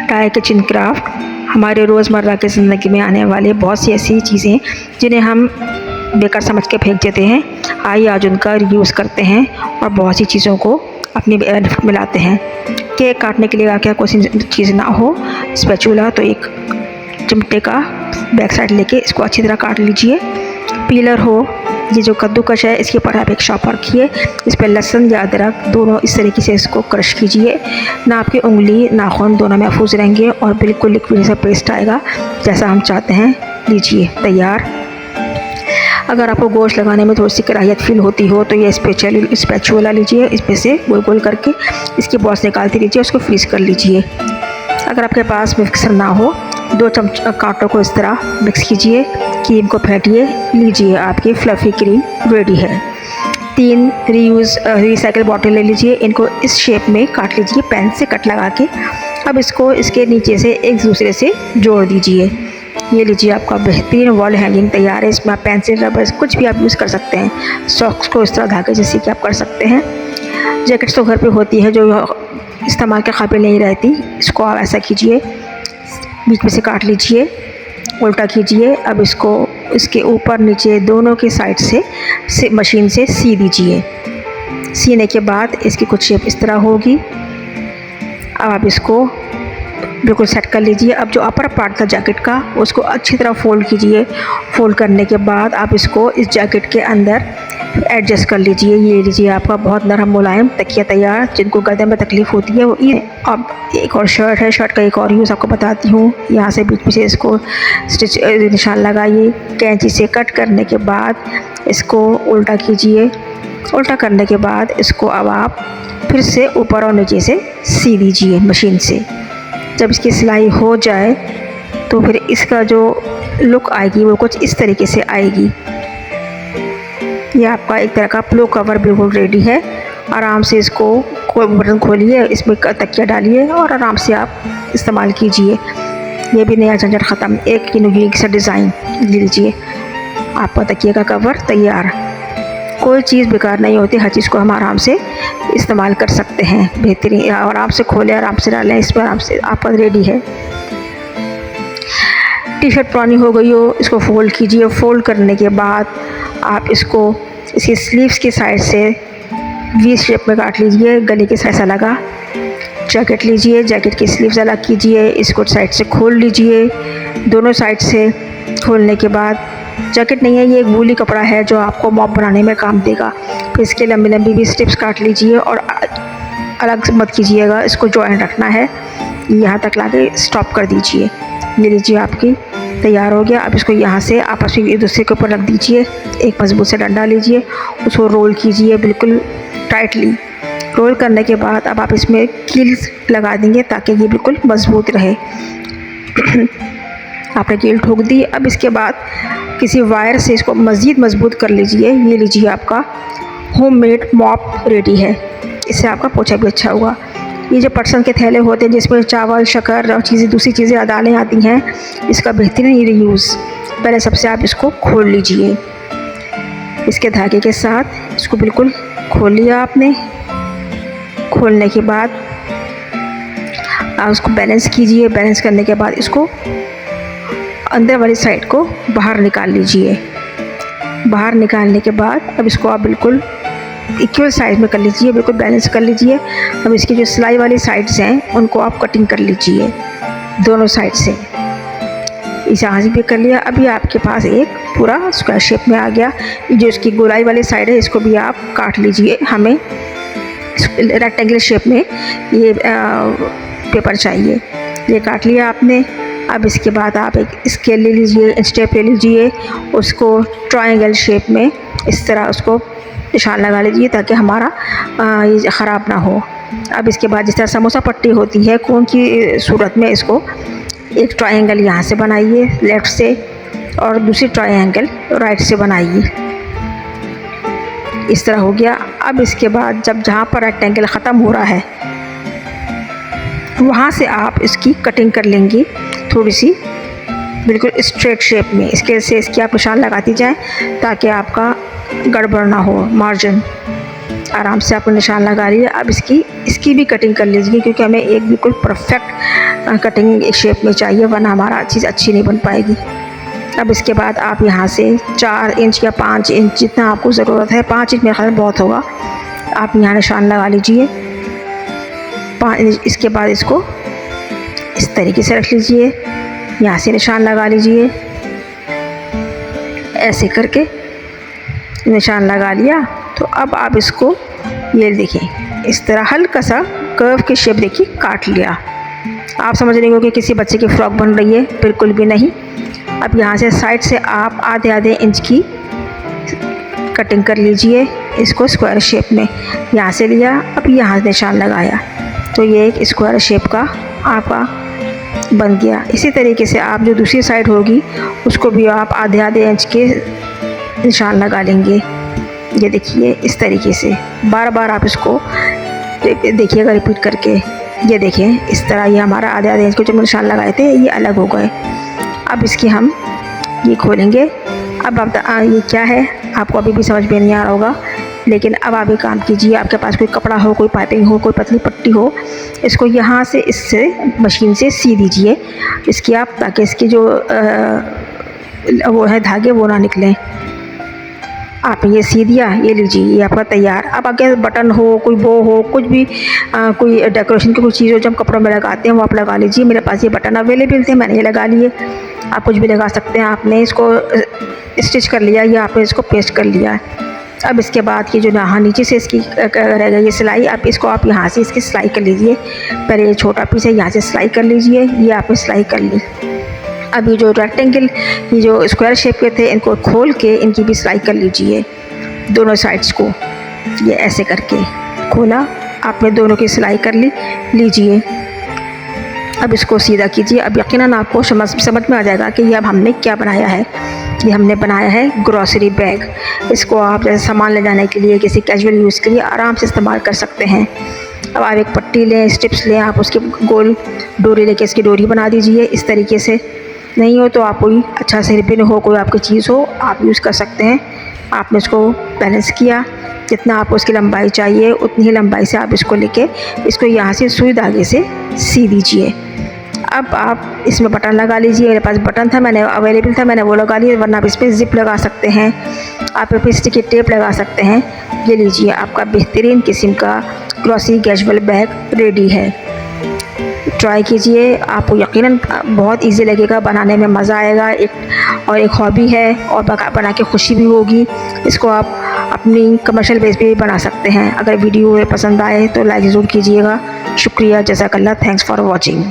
Die kitchen craft हमारे रोज़मर्रा की ज़िंदगी में आने वाले बहुत सी ऐसी चीज़ें जिन्हें हम बेकार समझ के फेंक देते हैं, आइए आज उनका रीयूज़ करते हैं और बहुत सी चीज़ों को अपनी बेनिफिट में लाते हैं। केक काटने के लिए अगर कोई चीज़ ना हो, स्पैचुला, तो एक चिमटे का बैक साइड लेके इसको अच्छी तरह काट लीजिए। पीलर हो, ये जो कद्दूकश है इसके ऊपर आप एक शॉपर रखिए, इस पर लहसुन या अदरक दोनों इस तरीके से इसको क्रश कीजिए। ना आपकी उंगली नाखून दोनों महफूज रहेंगे और बिल्कुल लिक्विड सा पेस्ट आएगा जैसा हम चाहते हैं। लीजिए तैयार। अगर आपको गोश्त लगाने में थोड़ी सी कराहियत फील होती हो तो ये स्पैचुला लीजिए, इसमें से गोल गोल करके इसकी बॉल्स निकालते लीजिए, उसको फ्रीज़ कर लीजिए। अगर आपके पास मिक्सर ना हो, 2 चम्मच कांटों को इस तरह मिक्स कीजिए, क्रीम को फेंटिए, लीजिए आपकी फ्लफ़ी क्रीम रेडी है। 3 रिसाइकिल बॉटल ले लीजिए, इनको इस शेप में काट लीजिए पेन से कट लगा के। अब इसको इसके नीचे से एक दूसरे से जोड़ दीजिए। ये लीजिए आपका बेहतरीन वॉल हैंगिंग तैयार है। इसमें आप पेंसिल, रबर कुछ भी आप यूज़ कर सकते हैं। सॉक्स को इस तरह धागे जैसे कि आप कर सकते हैं। जैकेट्स तो घर पे होती है जो इस्तेमाल के काबिल नहीं रहती, इसको आप ऐसा कीजिए, बीच में से काट लीजिए, उल्टा कीजिए। अब इसको इसके ऊपर नीचे दोनों के साइड से मशीन से सी दीजिए। सीने के बाद इसकी कुछ शेप इस तरह होगी। अब आप इसको बिल्कुल सेट कर लीजिए। अब जो अपर पार्ट था जैकेट का उसको अच्छी तरह फ़ोल्ड कीजिए। फ़ोल्ड करने के बाद आप इसको इस जैकेट के अंदर एडजस्ट कर लीजिए। ये लीजिए आपका बहुत नरम मुलायम तकिया तैयार। जिनको गर्दन में तकलीफ़ होती है वो ये। अब एक और शर्ट है, शर्ट का एक और यूज़ आपको बताती हूँ। यहाँ से बीच में से इसको स्टिच निशान लगाइए। कैंची से कट करने के बाद इसको उल्टा कीजिए। उल्टा करने के बाद इसको अब आप फिर से ऊपर और नीचे से सी दीजिए मशीन से। जब इसकी सिलाई हो जाए तो फिर इसका जो लुक आएगी वो कुछ इस तरीके से आएगी। ये आपका एक तरह का पिलो कवर बिल्कुल रेडी है। आराम से इसको बटन खोलिए, इसमें तकिया डालिए और आराम से आप इस्तेमाल कीजिए। ये भी नया झंझट ख़त्म। एक यूनिक सा डिज़ाइन लीजिए, आपका तकिए का कवर तैयार। कोई चीज़ बेकार नहीं होती, हर चीज़ को हम आराम से इस्तेमाल कर सकते हैं। बेहतरीन, आराम से खोलें, आराम से डालें, इस पर आराम से आपका रेडी है। टी शर्ट पुरानी हो गई हो, इसको फ़ोल्ड कीजिए। फ़ोल्ड करने के बाद आप इसको इसकी स्लीव्स की साइड से वी शेप में काट लीजिए, गले के साइड से लगा। जैकेट लीजिए, जैकेट की स्लीव्स अलग कीजिए, इसको साइड से खोल लीजिए। दोनों साइड से खोलने के बाद, जैकेट नहीं है ये एक वूली कपड़ा है जो आपको मॉप बनाने में काम देगा। फिर इसके लंबी लंबी भी स्ट्रिप्स काट लीजिए और अलग मत कीजिएगा, इसको जॉइंट रखना है। यहाँ तक लाके स्टॉप कर दीजिए। ये लीजिए आपकी तैयार हो गया। अब इसको यहाँ से आपस में एक दूसरे के ऊपर रख दीजिए। एक मजबूत से डंडा लीजिए, उसको रोल कीजिए बिल्कुल टाइटली। रोल करने के बाद अब आप इसमें कील्स लगा देंगे ताकि ये बिल्कुल मजबूत रहे। आपने कील ठोक दी। अब इसके बाद किसी वायर से इसको मज़ीद मजबूत कर लीजिए। ये लीजिए आपका होममेड मॉप रेडी है। इससे आपका पोछा भी अच्छा होगा। ये जो पटसन के थैले होते हैं जिसमें चावल, शक्कर और दूसरी चीज़ें दालें आती हैं, इसका बेहतरीन रीयूज़। पहले सबसे आप इसको खोल लीजिए, इसके धागे के साथ इसको बिल्कुल खोल लिया आपने। खोलने के बाद आप उसको बैलेंस कीजिए। बैलेंस करने के बाद इसको अंदर वाली साइड को बाहर निकाल लीजिए। बाहर निकालने के बाद अब इसको आप बिल्कुल इक्वल साइज में कर लीजिए, बिल्कुल बैलेंस कर लीजिए। अब इसकी जो सिलाई वाली साइड्स हैं उनको आप कटिंग कर लीजिए दोनों साइड से। इसे यहाँ से भी कर लिया। अभी आपके पास एक पूरा स्क्वायर शेप में आ गया। जो इसकी गोलाई वाली साइड है इसको भी आप काट लीजिए। हमें रेक्टेंगल शेप में ये पेपर चाहिए। ये काट लिया आपने। अब इसके बाद आप एक स्केल ले लीजिए, स्टेप ले लीजिए, उसको ट्रायंगल शेप में इस तरह उसको निशान लगा लीजिए ताकि हमारा ये ख़राब ना हो। अब इसके बाद जिस तरह समोसा पट्टी होती है कोन की सूरत में, इसको एक ट्रायंगल यहाँ से बनाइए लेफ़्ट से और दूसरी ट्रायंगल राइट से बनाइए। इस तरह हो गया। अब इसके बाद जब जहाँ पर रेक्टेंगल ख़त्म हो रहा है वहाँ से आप इसकी कटिंग कर लेंगी थोड़ी सी बिल्कुल स्ट्रेट शेप में। इसके से इसकी आप निशान लगाती जाएं ताकि आपका गड़बड़ ना हो। मार्जिन आराम से आपको निशान लगा लिया। अब इसकी भी कटिंग कर लीजिए क्योंकि हमें एक बिल्कुल परफेक्ट कटिंग शेप में चाहिए, वरना हमारा चीज़ अच्छी नहीं बन पाएगी। अब इसके बाद आप यहाँ से 4 इंच या 5 इंच जितना आपको ज़रूरत है, 5 इंच मेरे ख्याल में बहुत होगा, आप यहाँ निशान लगा लीजिए 5 इंच। इसके बाद इसको इस तरीके से रख लीजिए, यहाँ से निशान लगा लीजिए, ऐसे करके निशान लगा लिया। तो अब आप इसको ये देखिए इस तरह हल्का सा कर्व की शेप देखिए काट लिया। आप समझ रहे हो कि किसी बच्चे की फ़्रॉक बन रही है, बिल्कुल भी नहीं। अब यहाँ से साइड से आप आधे इंच की कटिंग कर लीजिए, इसको स्क्वायर शेप में यहाँ से लिया, अब यहाँ निशान लगाया, तो ये एक स्क्वायर शेप का आपका बन गया। इसी तरीके से आप जो दूसरी साइड होगी उसको भी आप आधे इंच के निशान लगा लेंगे। ये देखिए इस तरीके से बार बार आप इसको देखिएगा रिपीट करके। ये देखें इस तरह ये हमारा आधे इंच के जो निशान लगाए थे ये अलग हो गए। अब इसकी हम ये खोलेंगे। अब आप ये क्या है आपको अभी भी समझ में नहीं आ रहा होगा, लेकिन अब आप एक काम कीजिए, आपके पास कोई कपड़ा हो, कोई पाइपिंग हो, कोई पतली पट्टी हो, इसको यहाँ से इससे मशीन से सी दीजिए इसकी आप, ताकि इसकी जो वो है धागे वो ना निकलें। आप ये सी दिया, ये लीजिए ये आपका तैयार। अब अगर बटन हो, कोई बो हो, कुछ भी कोई डेकोरेशन की कोई चीज़ हो जो हम कपड़ों में लगाते हैं वो आप लगा लीजिए। मेरे पास ये बटन अवेलेबल थे, मैंने ये लगा लिए। आप कुछ भी लगा सकते हैं। आपने इसको स्टिच कर लिया या आपने इसको पेस्ट कर लिया। अब इसके बाद की जो यहाँ नीचे से इसकी रह गई ये सिलाई, आप इसको आप यहाँ से इसकी सिलाई कर लीजिए। पहले ये छोटा पीस है यहाँ से सिलाई कर लीजिए, ये आपने सिलाई कर ली। अब ये जो रेक्टेंगल ये जो स्क्वायर शेप के थे इनको खोल के इनकी भी सिलाई कर लीजिए, दोनों साइड्स को। ये ऐसे करके खोला, आपने दोनों की सिलाई कर लीजिए। अब इसको सीधा कीजिए। अब यकीनन आपको समझ में आ जाएगा कि ये अब हमने क्या बनाया है। ये हमने बनाया है ग्रॉसरी बैग। इसको आप जैसे सामान ले जाने के लिए, किसी कैजुअल यूज़ के लिए आराम से इस्तेमाल कर सकते हैं। अब आप एक पट्टी लें, स्ट्रिप्स लें, आप उसकी गोल डोरी लेके इसकी डोरी बना दीजिए इस तरीके से। नहीं हो तो आप कोई अच्छा से रिबन हो, कोई आपकी चीज़ हो, आप यूज़ कर सकते हैं। आपने इसको बैलेंस किया, जितना आपको उसकी लंबाई चाहिए उतनी ही लंबाई से आप इसको लेके इसको यहाँ से सुई धागे से सी दीजिए। अब आप इसमें बटन लगा लीजिए। मेरे पास बटन था, मैंने अवेलेबल था, मैंने वो लगा लिया, वरना आप इसमें ज़िप लगा सकते हैं, आप इस पर स्टिकी टेप लगा सकते हैं। ये लीजिए आपका बेहतरीन किस्म का ग्रॉसरी कैजुअल बैग रेडी है। ट्राई कीजिए, आपको यकीनन बहुत इजी लगेगा, बनाने में मज़ा आएगा। एक हॉबी है और बना के खुशी भी होगी। इसको आप अपनी कमर्शियल बेस पे भी बना सकते हैं। अगर वीडियो पसंद आए तो लाइक ज़रूर कीजिएगा। शुक्रिया, जज़ाकल्लाह, थैंक्स फॉर वॉचिंग।